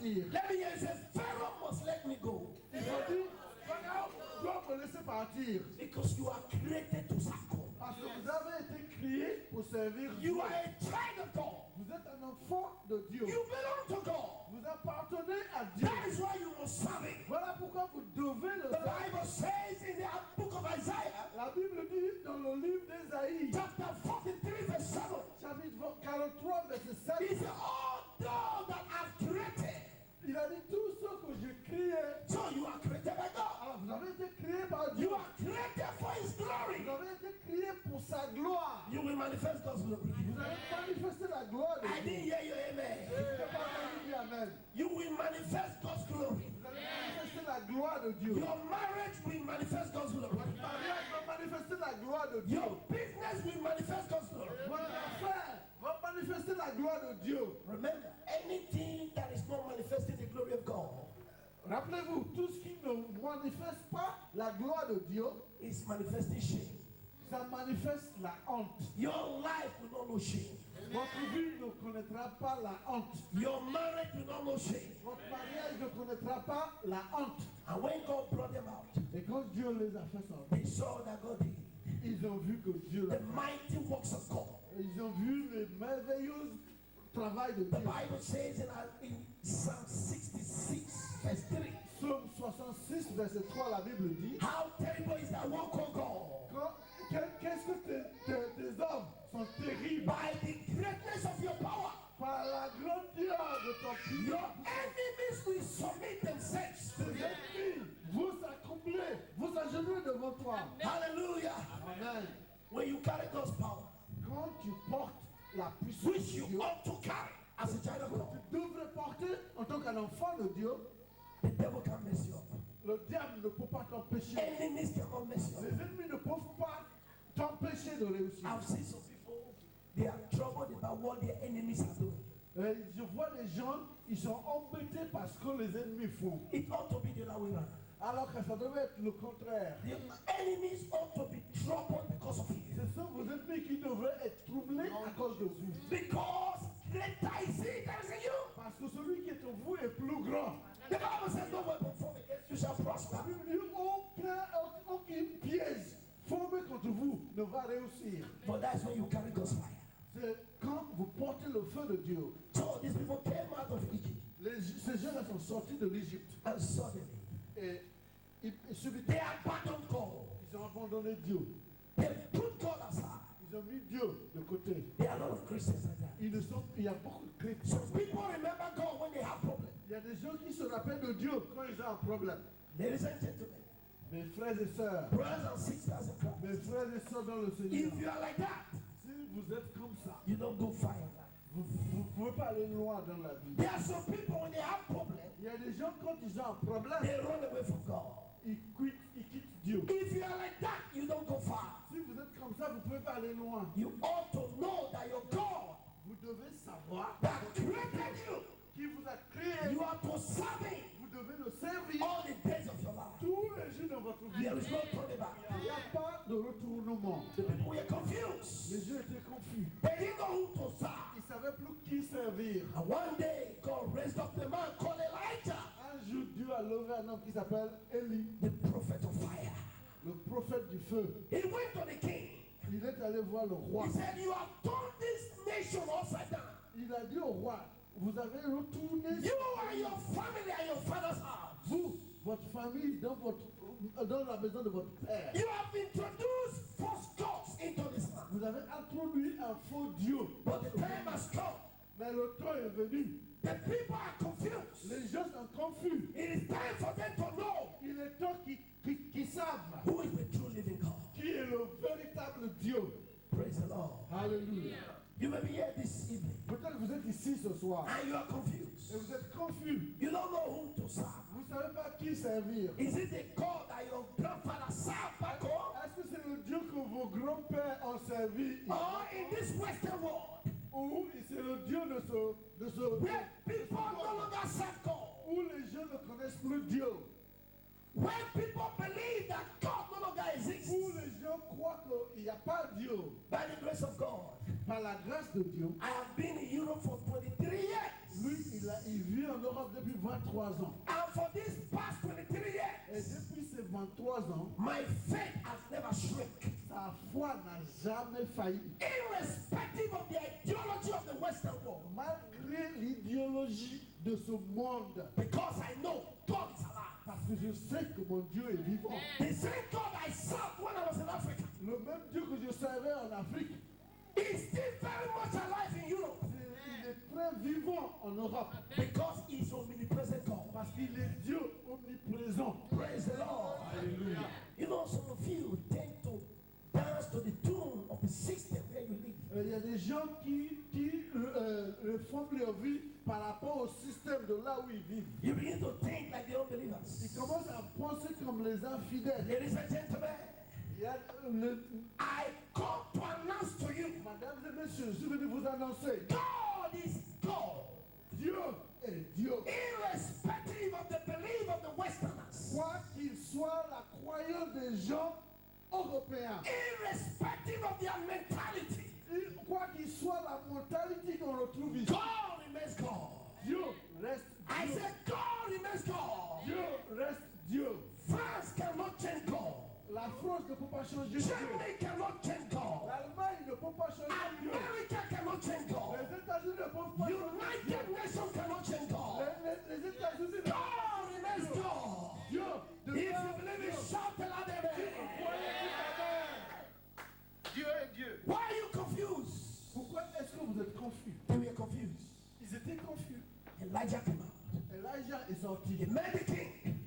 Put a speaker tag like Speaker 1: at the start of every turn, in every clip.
Speaker 1: partir.
Speaker 2: Let me hear you say, Pharaoh must let me go.
Speaker 1: Ils ont dit, Pharaon doit me laisser partir.
Speaker 2: Because you are created to serve God.
Speaker 1: Parce que vous avez été créés pour servir Dieu.
Speaker 2: You are a child of God.
Speaker 1: Vous êtes un enfant de Dieu.
Speaker 2: You belong to God.
Speaker 1: Vous appartenez à Dieu.
Speaker 2: That is why you must serve Him.
Speaker 1: Voilà pourquoi vous devez le
Speaker 2: The
Speaker 1: faire.
Speaker 2: Bible says in the book of Isaiah,
Speaker 1: La Bible dit dans le livre d'Ésaïe,
Speaker 2: chapter 43, verse 7,
Speaker 1: chapitre 43, verset 7,
Speaker 2: He said, all thou that have created.
Speaker 1: il a dit tout ce que j'ai créé.
Speaker 2: So you are created by God.
Speaker 1: Alors vous avez été créés par Dieu.
Speaker 2: You are created for His glory.
Speaker 1: Vous avez été créés pour sa gloire.
Speaker 2: You will manifest God's glory.
Speaker 1: Vous allez manifester la gloire de
Speaker 2: I
Speaker 1: Dieu.
Speaker 2: didn't hear you, amen.
Speaker 1: Je n'ai pas entendu dire amen.
Speaker 2: You will manifest God's glory.
Speaker 1: Vous allez manifester la gloire de Dieu.
Speaker 2: Your marriage will manifest God's glory.
Speaker 1: Votre mariage va manifester la gloire de Dieu.
Speaker 2: Your business will manifest God's glory.
Speaker 1: Votre affaire va manifester la gloire de Dieu.
Speaker 2: Remember, anything that is not manifesting the glory of God
Speaker 1: Rappelez-vous, tout ce qui ne manifeste pas la gloire de Dieu,
Speaker 2: is manifesting shame.
Speaker 1: ça manifeste la honte.
Speaker 2: Your life will not know shame.
Speaker 1: Votre vie ne connaîtra pas la honte.
Speaker 2: Your marriage will not know shame.
Speaker 1: Votre mariage ne connaîtra pas la honte.
Speaker 2: And when God brought them out,
Speaker 1: Et quand Dieu les a fait sortir,
Speaker 2: they saw that God did
Speaker 1: ils ont vu que Dieu l'a
Speaker 2: the
Speaker 1: fait.
Speaker 2: mighty works of God.
Speaker 1: Ils ont vu le merveilleux travail de
Speaker 2: The
Speaker 1: Dieu.
Speaker 2: Bible says in Psalm 66, verse 3,
Speaker 1: Psaume 66, verset 3, la Bible dit,
Speaker 2: how terrible is that work of God.
Speaker 1: qu'est-ce que tes œuvres sont terribles
Speaker 2: By the greatness of your power,
Speaker 1: par la grandeur de ton
Speaker 2: your
Speaker 1: puissance.
Speaker 2: enemies will submit themselves.
Speaker 1: Tes ennemis, vous accomplez, vous agenouillez devant toi.
Speaker 2: Hallelujah.
Speaker 1: Amen.
Speaker 2: When you carry God's power,
Speaker 1: Quand tu portes la puissance
Speaker 2: which
Speaker 1: de
Speaker 2: you
Speaker 1: Dieu,
Speaker 2: ought to carry as a child of God,
Speaker 1: tu devrais porter en tant qu'un enfant de Dieu,
Speaker 2: the devil can't mess you up.
Speaker 1: le diable ne peut pas t'empêcher.
Speaker 2: Enemies cannot mess you up.
Speaker 1: Les ennemis ne peuvent pas t'empêcher de réussir.
Speaker 2: I've seen some people, they are troubled about what their enemies are doing.
Speaker 1: Je vois des gens, ils sont embêtés parce que les ennemis font.
Speaker 2: It ought to be the other way around.
Speaker 1: Alors que ça devait être le contraire.
Speaker 2: The enemies ought to be troubled because of you.
Speaker 1: Ce sont vos ennemis qui devraient être troublés à cause de vous.
Speaker 2: Because greater is he that is in you.
Speaker 1: Parce que celui qui est en vous est plus grand.
Speaker 2: The Bible says no weapon formed against you shall prosper.
Speaker 1: La Bible dit aucune piège formée contre vous ne va réussir.
Speaker 2: But that's when you carry God's fire.
Speaker 1: C'est quand vous portez le feu de Dieu.
Speaker 2: So these people came out of Egypt
Speaker 1: Ces gens-là sont sortis de l'Égypte.
Speaker 2: and suddenly
Speaker 1: Et subitement,
Speaker 2: they abandoned God.
Speaker 1: ils ont abandonné Dieu.
Speaker 2: They put God aside.
Speaker 1: Ils ont mis Dieu de côté.
Speaker 2: There are a lot of Christians like that.
Speaker 1: Il y a beaucoup de chrétiens.
Speaker 2: Some people remember God when they have problems.
Speaker 1: Il y a des gens qui se rappellent de Dieu quand ils ont un problème.
Speaker 2: Ladies and gentlemen,
Speaker 1: Mes frères et sœurs,
Speaker 2: brothers and sisters in Christ,
Speaker 1: mes frères et sœurs dans le Seigneur,
Speaker 2: if you are like that,
Speaker 1: si vous êtes comme ça,
Speaker 2: you don't go far in life.
Speaker 1: vous ne pouvez pas aller loin dans la vie.
Speaker 2: There are some people when they have problems,
Speaker 1: Il y a des gens quand ils ont un problème,
Speaker 2: they run away from God.
Speaker 1: ils quittent Dieu.
Speaker 2: If you are like that, you don't go far.
Speaker 1: Si vous êtes comme ça, vous ne pouvez pas aller loin.
Speaker 2: You ought to know that your God
Speaker 1: Vous devez savoir
Speaker 2: that created you,
Speaker 1: qui vous a créé.
Speaker 2: you are to serve Him
Speaker 1: Vous devez le servir
Speaker 2: all the days of your life.
Speaker 1: tous les jours de votre vie.
Speaker 2: There is no turning back.
Speaker 1: Il n'y a pas de retournement.
Speaker 2: The people were confused.
Speaker 1: Les gens étaient confus.
Speaker 2: They didn't know who to serve.
Speaker 1: Ils ne savaient plus qui servir.
Speaker 2: And one day, God raised up the man called Elijah,
Speaker 1: Un jour, Dieu a levé un homme qui s'appelle Élie,
Speaker 2: the prophet of fire.
Speaker 1: le prophète du feu.
Speaker 2: He went to the king.
Speaker 1: Il est allé voir le roi.
Speaker 2: He said, you have turned this nation upside down.
Speaker 1: Il a dit au roi, vous avez retourné
Speaker 2: You and your family and your father's house.
Speaker 1: vous, votre famille, dans la maison de votre père.
Speaker 2: You have introduced false gods into this land.
Speaker 1: Vous avez introduit un faux Dieu.
Speaker 2: But the time has come.
Speaker 1: Mais le temps est venu.
Speaker 2: The people are confused.
Speaker 1: Les gens sont confus.
Speaker 2: It is time for them to know
Speaker 1: Il est temps qu'ils savent
Speaker 2: who is the true living God.
Speaker 1: qui est le véritable Dieu.
Speaker 2: Praise the Lord.
Speaker 1: Alléluia.
Speaker 2: You may be here this evening
Speaker 1: Peut-être que vous êtes ici ce soir
Speaker 2: and you are
Speaker 1: et
Speaker 2: confused.
Speaker 1: vous êtes confus.
Speaker 2: You don't know whom to serve.
Speaker 1: Vous ne savez pas qui servir.
Speaker 2: Is it the God that your grandfather served back home?
Speaker 1: Est-ce que c'est le Dieu que vos grands-pères ont servi
Speaker 2: Or in this Western world
Speaker 1: ou c'est le Dieu de ce
Speaker 2: where people no longer serve God?
Speaker 1: où les gens ne connaissent plus Dieu,
Speaker 2: When people believe that God no longer exists,
Speaker 1: où les gens croient qu'il n'y a pas Dieu.
Speaker 2: by the grace of God,
Speaker 1: Par la grâce de Dieu,
Speaker 2: I have been in Europe for 23 years.
Speaker 1: Lui, il vit en Europe depuis 23 ans.
Speaker 2: And for these past 23
Speaker 1: Et
Speaker 2: years,
Speaker 1: depuis ces 23 ans,
Speaker 2: my faith has never shrunk.
Speaker 1: sa foi n'a jamais failli.
Speaker 2: Irrespective of the ideology of the Western world.
Speaker 1: Malgré l'idéologie de ce monde.
Speaker 2: Because I know God is alive.
Speaker 1: Parce que je sais que mon Dieu est vivant.
Speaker 2: The same God I served when I was in Africa
Speaker 1: Le même Dieu que je servais en Afrique,
Speaker 2: is still very much alive in Europe.
Speaker 1: il est très vivant en Europe.
Speaker 2: Because he is omnipresent God.
Speaker 1: Parce qu'il est Dieu omniprésent.
Speaker 2: Praise the Lord.
Speaker 1: Alléluia.
Speaker 2: You know, some of you tend to dance to the tune of the system where you live.
Speaker 1: Il y a des gens qui font leur vie par rapport au système de là où ils vivent.
Speaker 2: You begin to think like the unbelievers.
Speaker 1: Ils commencent à penser comme les infidèles.
Speaker 2: Ladies and gentlemen,
Speaker 1: Il y a
Speaker 2: I come to announce to you,
Speaker 1: Mesdames et messieurs, je suis venu vous annoncer,
Speaker 2: God is God.
Speaker 1: Dieu est Dieu.
Speaker 2: Irrespective of the belief of the Westerners.
Speaker 1: Quoi qu'il soit la croyance des gens européens,
Speaker 2: Irrespective of their mentality.
Speaker 1: quoi qu'il soit la mentalité qu'on retrouve ici,
Speaker 2: God remains God.
Speaker 1: Dieu reste
Speaker 2: I
Speaker 1: Dieu.
Speaker 2: said God remains God.
Speaker 1: Dieu reste Dieu.
Speaker 2: France cannot change God.
Speaker 1: La France ne peut pas changer Dieu.
Speaker 2: Germany cannot change God.
Speaker 1: L'Allemagne ne peut pas changer Dieu.
Speaker 2: America cannot change God.
Speaker 1: Les États-Unis ne peuvent pas changer Dieu.
Speaker 2: United Nations cannot change God.
Speaker 1: Les États-Unis ne
Speaker 2: God remains God.
Speaker 1: Dieu.
Speaker 2: If you believe it, shout a loud amen.
Speaker 1: Dieu est Dieu.
Speaker 2: Why are you confused?
Speaker 1: Pourquoi est-ce que vous êtes confus?
Speaker 2: They were confused.
Speaker 1: Ils étaient confus.
Speaker 2: Elijah came out.
Speaker 1: Elijah est sorti.
Speaker 2: He met the king.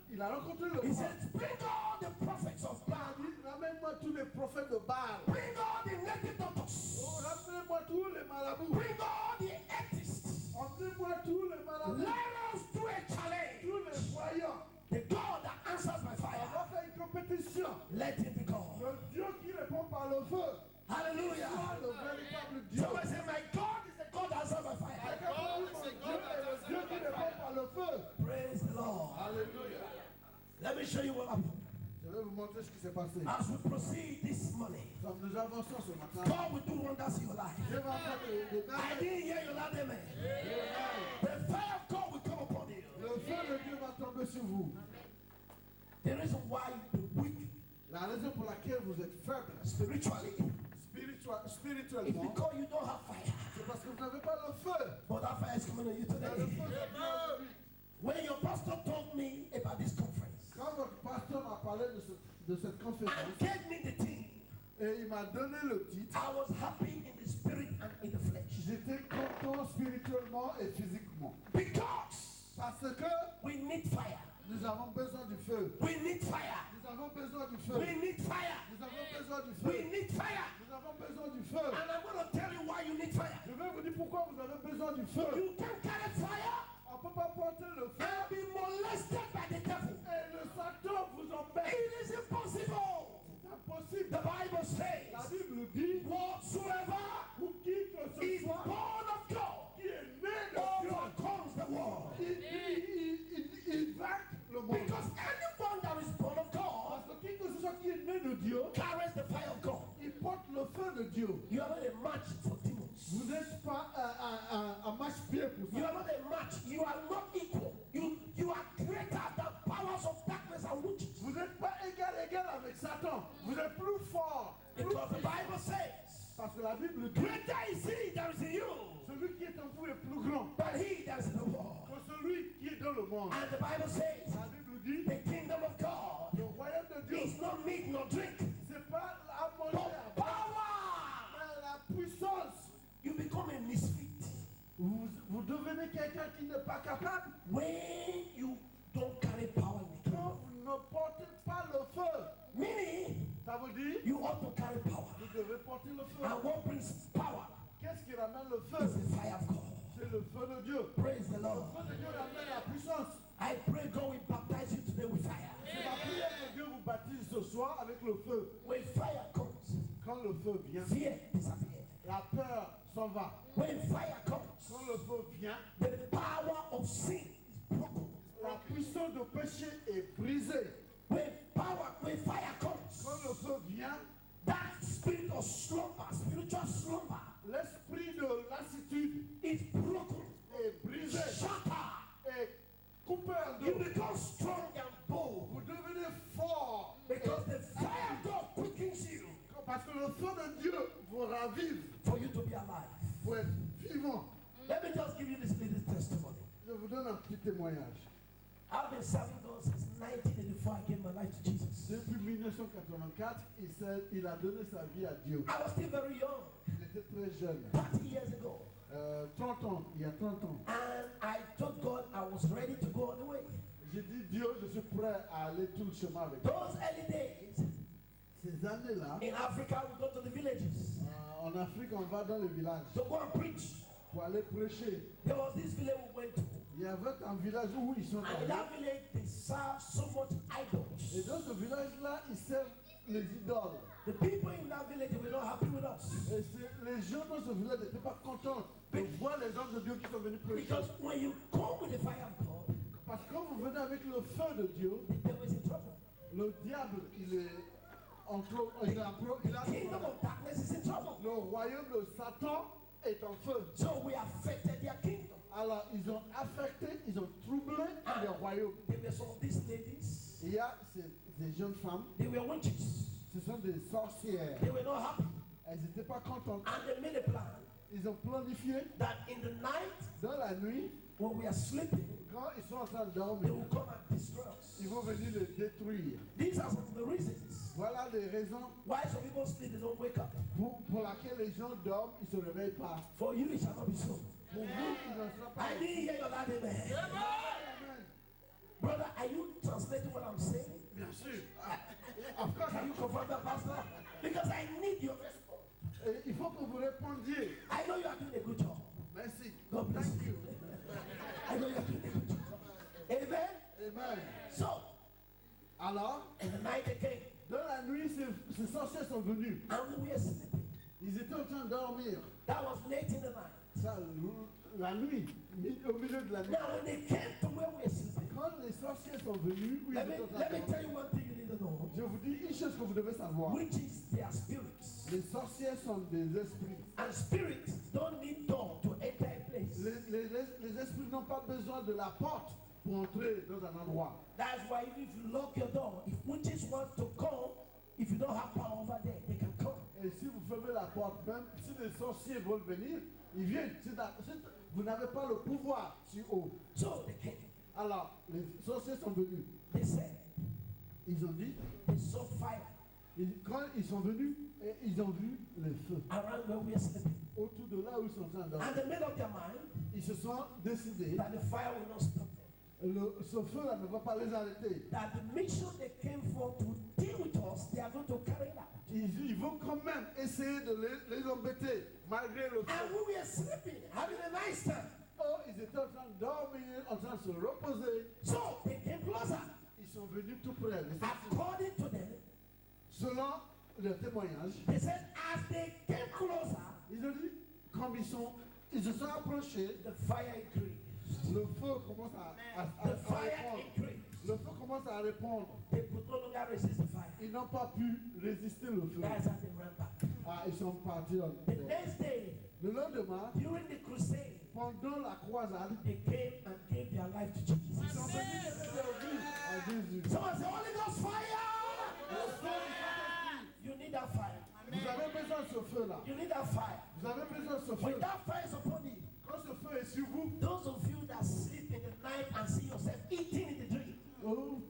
Speaker 1: Il a rencontré le
Speaker 2: He
Speaker 1: roi.
Speaker 2: said, bring all the prophets of
Speaker 1: Il a
Speaker 2: Baal.
Speaker 1: dit, ramène-moi tous les prophètes de Baal.
Speaker 2: Bring all the native doctors.
Speaker 1: Oh, ramenez-moi tous les marabouts.
Speaker 2: Bring all the atheists.
Speaker 1: Emmenez-moi tous les marabouts.
Speaker 2: Let us do a challenge.
Speaker 1: Tous les voyants.
Speaker 2: The God that answers by
Speaker 1: On
Speaker 2: fire.
Speaker 1: va faire une compétition.
Speaker 2: Let him be God.
Speaker 1: Le Dieu qui répond par le feu.
Speaker 2: Hallelujah.
Speaker 1: Soit le véritable Dieu.
Speaker 2: Somebody say, my God is the God that answers by fire.
Speaker 1: Dieu est le Dieu qui répond par le feu.
Speaker 2: Praise the Lord.
Speaker 1: Alléluia.
Speaker 2: Let me show you what happened.
Speaker 1: Je vais vous montrer ce qui s'est passé.
Speaker 2: As we proceed this morning,
Speaker 1: Comme nous avançons ce matin,
Speaker 2: God will do wonders in your life.
Speaker 1: Dieu va faire des
Speaker 2: I
Speaker 1: merveilles.
Speaker 2: didn't hear you loud, amen. The fire of God will come upon you.
Speaker 1: Le feu de Dieu va tomber sur vous.
Speaker 2: The reason why the weak
Speaker 1: La raison pour laquelle vous êtes faible
Speaker 2: spiritually is
Speaker 1: spirituellement,
Speaker 2: because you don't have fire.
Speaker 1: c'est parce que vous n'avez pas le feu.
Speaker 2: But that fire is coming on you
Speaker 1: Mais le
Speaker 2: today.
Speaker 1: feu de Dieu.
Speaker 2: When your pastor told me about this conference
Speaker 1: Quand votre pasteur m'a parlé de cette
Speaker 2: and
Speaker 1: conférence,
Speaker 2: gave me the thing,
Speaker 1: et il m'a donné le titre,
Speaker 2: I was happy in the spirit and in the flesh.
Speaker 1: j'étais content spirituellement et physiquement.
Speaker 2: Because
Speaker 1: Parce que
Speaker 2: we need fire.
Speaker 1: nous avons besoin du feu.
Speaker 2: We need fire.
Speaker 1: Nous avons besoin du feu.
Speaker 2: We need fire.
Speaker 1: Nous avons besoin du
Speaker 2: We
Speaker 1: feu.
Speaker 2: need fire.
Speaker 1: Nous avons besoin du feu.
Speaker 2: And I'm going to tell you why you need fire.
Speaker 1: Je vais vous dire pourquoi vous avez besoin du feu.
Speaker 2: You can carry fire
Speaker 1: On ne peut pas porter le feu
Speaker 2: and be molested by the devil.
Speaker 1: et le Satan vous embête.
Speaker 2: It is impossible.
Speaker 1: C'est impossible.
Speaker 2: The Bible
Speaker 1: La
Speaker 2: says,
Speaker 1: Bible dit,
Speaker 2: whatsoever
Speaker 1: pour qui que ce
Speaker 2: is
Speaker 1: soit
Speaker 2: born of God
Speaker 1: qui est né de Dieu,
Speaker 2: overcomes the world.
Speaker 1: il vainque le monde.
Speaker 2: Because anyone that is born of God
Speaker 1: Parce que qui que ce soit qui est né de Dieu,
Speaker 2: carries the fire of God.
Speaker 1: il porte le feu de Dieu.
Speaker 2: You are not a match for demons.
Speaker 1: Vous n'êtes pas un match-pied pour
Speaker 2: You
Speaker 1: ça.
Speaker 2: are not a match. You are not equal. You are greater than powers of darkness and witches.
Speaker 1: Vous n'êtes pas égal avec Satan. Vous êtes plus fort.
Speaker 2: Because the Bible says,
Speaker 1: Parce que la Bible dit,
Speaker 2: greater is he that is in you
Speaker 1: celui qui est en vous est plus grand
Speaker 2: than he that is in the world.
Speaker 1: que celui qui est dans le monde.
Speaker 2: And the Bible says,
Speaker 1: La Bible dit,
Speaker 2: the kingdom of God
Speaker 1: le royaume de Dieu,
Speaker 2: is not meat nor drink,
Speaker 1: c'est pas à manger,
Speaker 2: but
Speaker 1: à boire,
Speaker 2: power.
Speaker 1: mais la puissance.
Speaker 2: You become a misfit
Speaker 1: Vous devenez quelqu'un qui n'est pas capable
Speaker 2: when you don't carry power in the
Speaker 1: quand
Speaker 2: kingdom.
Speaker 1: vous ne portez pas le feu.
Speaker 2: Meaning,
Speaker 1: Ça veut dire,
Speaker 2: you ought to carry power.
Speaker 1: vous devez porter le feu.
Speaker 2: And what brings power
Speaker 1: Qu'est-ce qui ramène le
Speaker 2: is
Speaker 1: feu?
Speaker 2: the fire of God.
Speaker 1: C'est le feu de Dieu.
Speaker 2: Praise the
Speaker 1: Le
Speaker 2: Lord.
Speaker 1: feu de Dieu ramène la puissance.
Speaker 2: I pray God will baptize you today with fire.
Speaker 1: C'est ma prière que Dieu vous baptise ce soir avec le feu.
Speaker 2: When fire comes,
Speaker 1: Quand le feu vient,
Speaker 2: fear disappears.
Speaker 1: la peur s'en va.
Speaker 2: When fire comes,
Speaker 1: Quand le feu vient,
Speaker 2: the power of sin is broken.
Speaker 1: la puissance de péché est brisée.
Speaker 2: When fire comes,
Speaker 1: Quand le feu vient,
Speaker 2: that spirit of slumber, spiritual slumber,
Speaker 1: l'esprit de lassitude
Speaker 2: is broken.
Speaker 1: est
Speaker 2: You become strong and bold
Speaker 1: Vous devenez fort.
Speaker 2: because the fire of God quickens you
Speaker 1: Parce que le feu de Dieu vous ravive
Speaker 2: for you to be alive.
Speaker 1: pour être vivant.
Speaker 2: Let me just give you this little testimony.
Speaker 1: Je vous donne un petit témoignage.
Speaker 2: I've been serving God since 1984. I gave my life to Jesus.
Speaker 1: Depuis 1984, il a donné sa vie à Dieu.
Speaker 2: I was still very young,
Speaker 1: Il était très jeune.
Speaker 2: 30 years ago.
Speaker 1: 30 ans, il y a 30 ans.
Speaker 2: And I told God I was ready to go on the way.
Speaker 1: J'ai dit, Dieu, je suis prêt à aller tout le chemin avec toi.
Speaker 2: Those early days,
Speaker 1: Ces années-là,
Speaker 2: in Africa, we go to the villages
Speaker 1: en Afrique, on va dans les villages
Speaker 2: to go and preach.
Speaker 1: pour aller prêcher.
Speaker 2: There was this village we went to.
Speaker 1: Il y avait un village où ils sont
Speaker 2: And in
Speaker 1: allés.
Speaker 2: that village, they serve so much
Speaker 1: Et
Speaker 2: idols.
Speaker 1: dans ce village-là, ils servent les idoles.
Speaker 2: The people in that village they were not happy with us.
Speaker 1: Et les gens dans ce village n'étaient pas contents de voir les hommes de Dieu qui sont venus prêcher.
Speaker 2: Because when you come with the fire of God,
Speaker 1: Parce que quand vous venez avec le feu de Dieu,
Speaker 2: the devil is in trouble.
Speaker 1: le diable, il est en trop,
Speaker 2: The kingdom of darkness is in trouble.
Speaker 1: le royaume de Satan est en feu.
Speaker 2: So we affected their kingdom.
Speaker 1: Alors, ils ont affecté, ils ont troublé le royaume.
Speaker 2: There were some of these ladies,
Speaker 1: Il y a des jeunes femmes,
Speaker 2: they were witches.
Speaker 1: ce sont des sorcières.
Speaker 2: They were not happy.
Speaker 1: Elles n'étaient pas contentes.
Speaker 2: And they made a plan
Speaker 1: Ils ont planifié
Speaker 2: that in the night,
Speaker 1: dans la nuit,
Speaker 2: when we are sleeping,
Speaker 1: quand ils sont en train de
Speaker 2: they
Speaker 1: dormir,
Speaker 2: will come and destroy us.
Speaker 1: ils vont venir les détruire.
Speaker 2: These are some of the reasons
Speaker 1: Voilà les raisons
Speaker 2: why some people sleep, they don't wake up.
Speaker 1: pour laquelle les gens dorment, ils ne se réveillent pas.
Speaker 2: For you, it shall not be so.
Speaker 1: Pour vous, il ne sera pas.
Speaker 2: I didn't hear your loud amen.
Speaker 1: Amen.
Speaker 2: Brother, are you translating what I'm saying?
Speaker 1: Bien sûr. Of course,
Speaker 2: Can you confirm that, Pastor? Because I need your response.
Speaker 1: il faut que vous répondiez.
Speaker 2: I know you are doing a good job.
Speaker 1: Merci.
Speaker 2: God bless
Speaker 1: Thank
Speaker 2: you.
Speaker 1: you.
Speaker 2: I know you are doing a good job. Amen.
Speaker 1: Amen.
Speaker 2: So,
Speaker 1: Alors,
Speaker 2: in the night they came,
Speaker 1: dans la nuit, ces sorciers sont venus.
Speaker 2: and we were sleeping.
Speaker 1: Ils étaient en train de dormir.
Speaker 2: That was late in the night.
Speaker 1: Ça, la nuit, au milieu de la nuit.
Speaker 2: Now, when they came to where we were sleeping,
Speaker 1: Quand les sorciers sont venus, oui, ils
Speaker 2: let me,
Speaker 1: étaient en train
Speaker 2: let
Speaker 1: de
Speaker 2: me
Speaker 1: dormir.
Speaker 2: tell you one thing you need to know.
Speaker 1: Je vous dis une chose que vous devez savoir.
Speaker 2: Witches, they are spirits.
Speaker 1: Les sorciers sont des esprits.
Speaker 2: And spirits don't need door to enter a place.
Speaker 1: Les esprits n'ont pas besoin de la porte pour entrer dans un endroit.
Speaker 2: That's why even if you lock your door, if witches want to come, if you don't have power over there, they can come.
Speaker 1: Et si vous fermez la porte, même si les sorciers veulent venir, ils viennent. Si vous n'avez pas le pouvoir sur eux.
Speaker 2: So they came.
Speaker 1: Alors, les sorciers sont venus.
Speaker 2: They said,
Speaker 1: Ils ont dit,
Speaker 2: they saw fire
Speaker 1: quand ils sont venus, et ils ont vu le feu.
Speaker 2: around where we are sleeping.
Speaker 1: Autour de là où ils sont en train de dormir.
Speaker 2: And they made up their mind
Speaker 1: Ils se sont décidés,
Speaker 2: that the fire will not stop them.
Speaker 1: ce feu-là ne va pas les arrêter.
Speaker 2: That the mission they came for to deal with us, they are going to carry it out.
Speaker 1: Ils vont quand même essayer de les embêter, malgré le
Speaker 2: And
Speaker 1: feu.
Speaker 2: we were sleeping, having a nice time.
Speaker 1: Oh, ils étaient en train de dormir, en train de se reposer.
Speaker 2: So they came closer.
Speaker 1: Ils sont venus tout près. Les sorciers.
Speaker 2: According to them,
Speaker 1: Selon le témoignage,
Speaker 2: they said as they came closer,
Speaker 1: ils ont dit, comme ils se sont approchés,
Speaker 2: the fire increased.
Speaker 1: le feu commence à
Speaker 2: The fire
Speaker 1: répondre.
Speaker 2: increased.
Speaker 1: Le feu commence à répondre.
Speaker 2: They could no longer resist the fire.
Speaker 1: Ils n'ont pas pu résister le feu.
Speaker 2: That's how they ran back.
Speaker 1: Ah, ils sont partis.
Speaker 2: The next day,
Speaker 1: Le lendemain,
Speaker 2: during the crusade,
Speaker 1: pendant la croisade,
Speaker 2: they came and gave their life to Jesus.
Speaker 1: ils sont venus donner leur vie à Jésus.
Speaker 2: Someone say, Holy Ghost fire!
Speaker 1: Le feu du Saint-Esprit.
Speaker 2: You need that fire.
Speaker 1: Vous avez besoin de ce feu-là.
Speaker 2: You need that fire.
Speaker 1: Vous avez besoin de ce
Speaker 2: When
Speaker 1: feu.
Speaker 2: that fire is upon you,
Speaker 1: Quand ce feu est sur vous,
Speaker 2: those of you that sleep in the night and see yourself eating in the dream,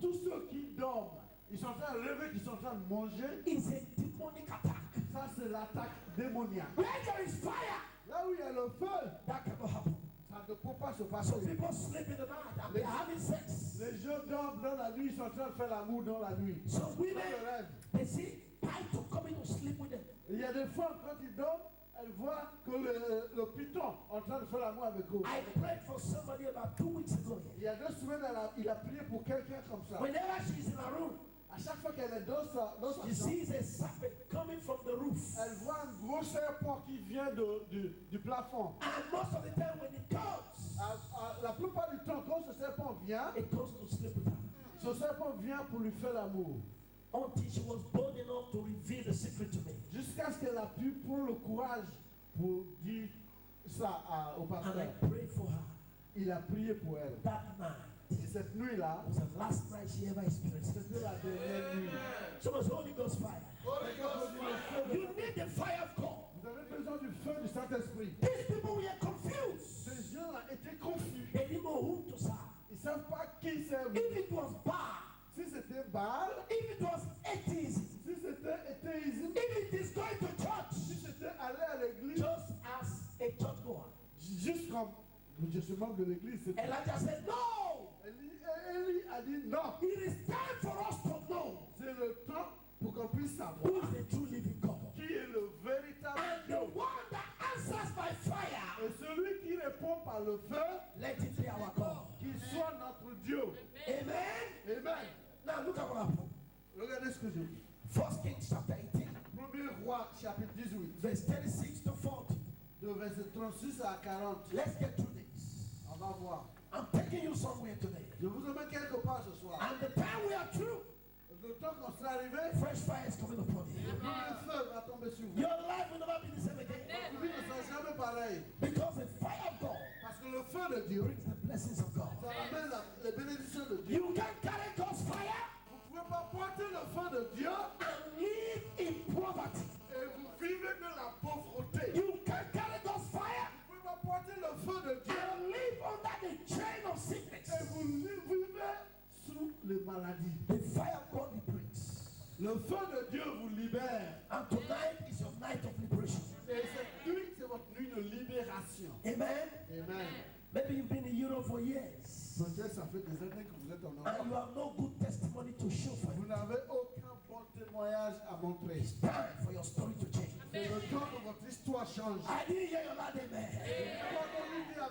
Speaker 1: tous ceux qui dorment, ils sont en train de rêver, qu'ils sont en train de manger,
Speaker 2: is a demonic attack.
Speaker 1: ça c'est l'attaque démoniaque.
Speaker 2: Where there is fire,
Speaker 1: Là où il y a le feu,
Speaker 2: that cannot happen.
Speaker 1: ça ne peut pas se
Speaker 2: So
Speaker 1: passer.
Speaker 2: people sleep in the night and they're having sex.
Speaker 1: Les gens dorment dans la nuit, ils sont en train de faire l'amour dans la nuit.
Speaker 2: So
Speaker 1: Dans
Speaker 2: women,
Speaker 1: le rêve.
Speaker 2: they see python coming to sleep with them.
Speaker 1: Et il y a des femmes, quand ils dorment, elles voient que le python en train de faire l'amour avec eux.
Speaker 2: I prayed for somebody about 2 weeks ago
Speaker 1: Il
Speaker 2: here.
Speaker 1: y a 2 semaines, il a prié pour quelqu'un comme ça.
Speaker 2: Whenever she's in a room,
Speaker 1: À chaque fois qu'elle est dans sa
Speaker 2: she
Speaker 1: chambre,
Speaker 2: sees a serpent coming from the roof.
Speaker 1: elle voit un gros serpent qui vient du plafond.
Speaker 2: And most of the time when it comes,
Speaker 1: La plupart du temps, quand ce serpent vient,
Speaker 2: it goes to sleep with her.
Speaker 1: ce serpent vient pour lui faire l'amour.
Speaker 2: Until she was bold enough to reveal the secret to me.
Speaker 1: Jusqu'à ce qu'elle a pu prendre le courage pour dire ça au
Speaker 2: And
Speaker 1: pasteur.
Speaker 2: I prayed for her
Speaker 1: Il a prié pour elle.
Speaker 2: that night.
Speaker 1: Et cette nuit-là,
Speaker 2: was the last night she ever experienced it.
Speaker 1: c'était la dernière nuit.
Speaker 2: So much Holy Ghost fire. You need the fire of God.
Speaker 1: Vous avez besoin du feu du Saint-Esprit.
Speaker 2: These people were confused.
Speaker 1: Ces gens-là étaient confus.
Speaker 2: They didn't know who to serve.
Speaker 1: Ils ne savent pas qui servir.
Speaker 2: If it was Baal,
Speaker 1: Si c'était Baal,
Speaker 2: if it was atheism,
Speaker 1: si c'était éthéisme,
Speaker 2: if it is going to church,
Speaker 1: si c'était aller à l'église,
Speaker 2: just as a church goer.
Speaker 1: juste comme je suis membre de l'église, c'est
Speaker 2: Elijah said, no,
Speaker 1: Élie a dit non.
Speaker 2: it is time for us to know
Speaker 1: C'est le temps pour qu'on puisse
Speaker 2: who
Speaker 1: savoir
Speaker 2: is the true living God.
Speaker 1: qui est le véritable
Speaker 2: And
Speaker 1: Dieu.
Speaker 2: the one that answers by fire,
Speaker 1: Et celui qui répond par le feu,
Speaker 2: let it be our God.
Speaker 1: qu'il soit notre Dieu.
Speaker 2: Amen.
Speaker 1: Amen.
Speaker 2: Now look at what happened.
Speaker 1: Regardez ce que je dis.
Speaker 2: 1 Kings chapter 18,
Speaker 1: Premier roi, chapitre 18,
Speaker 2: verse 36 to 40.
Speaker 1: de verset 36 à 40.
Speaker 2: Let's get through this.
Speaker 1: On va voir.
Speaker 2: I'm taking you somewhere today.
Speaker 1: Je vous emmène quelque part ce soir.
Speaker 2: And the time we are through,
Speaker 1: Le temps qu'on sera arrivé,
Speaker 2: fresh fire is coming upon you.
Speaker 1: le feu va tomber sur vous.
Speaker 2: Your life will never be the same again.
Speaker 1: Votre vie ne sera jamais pareille.
Speaker 2: Because the fire of God
Speaker 1: Parce que le feu de Dieu,
Speaker 2: brings the blessings of God.
Speaker 1: ça ramène les bénédictions de Dieu.
Speaker 2: You can carry God's fire
Speaker 1: Vous ne pouvez pas porter le feu de Dieu
Speaker 2: and live in poverty.
Speaker 1: et vous vivez de la pauvreté.
Speaker 2: You can carry God's fire
Speaker 1: Vous ne pouvez pas porter le feu de Dieu
Speaker 2: and live under the chain of sickness.
Speaker 1: et vous vivez sous les maladies.
Speaker 2: The fire of God liberates.
Speaker 1: Le feu de Dieu vous libère.
Speaker 2: And tonight is your night of liberation.
Speaker 1: Et cette nuit, c'est votre nuit de libération.
Speaker 2: Amen.
Speaker 1: Amen.
Speaker 2: Maybe you've been in Europe for years
Speaker 1: Peut-être ça fait des années que vous êtes en
Speaker 2: and you
Speaker 1: Europe.
Speaker 2: have no good testimony to show for
Speaker 1: Vous
Speaker 2: it.
Speaker 1: n'avez aucun bon témoignage à montrer.
Speaker 2: It's time for your story to change.
Speaker 1: C'est le temps que votre histoire change.
Speaker 2: I didn't hear your loud amen.
Speaker 1: Pas entendu dire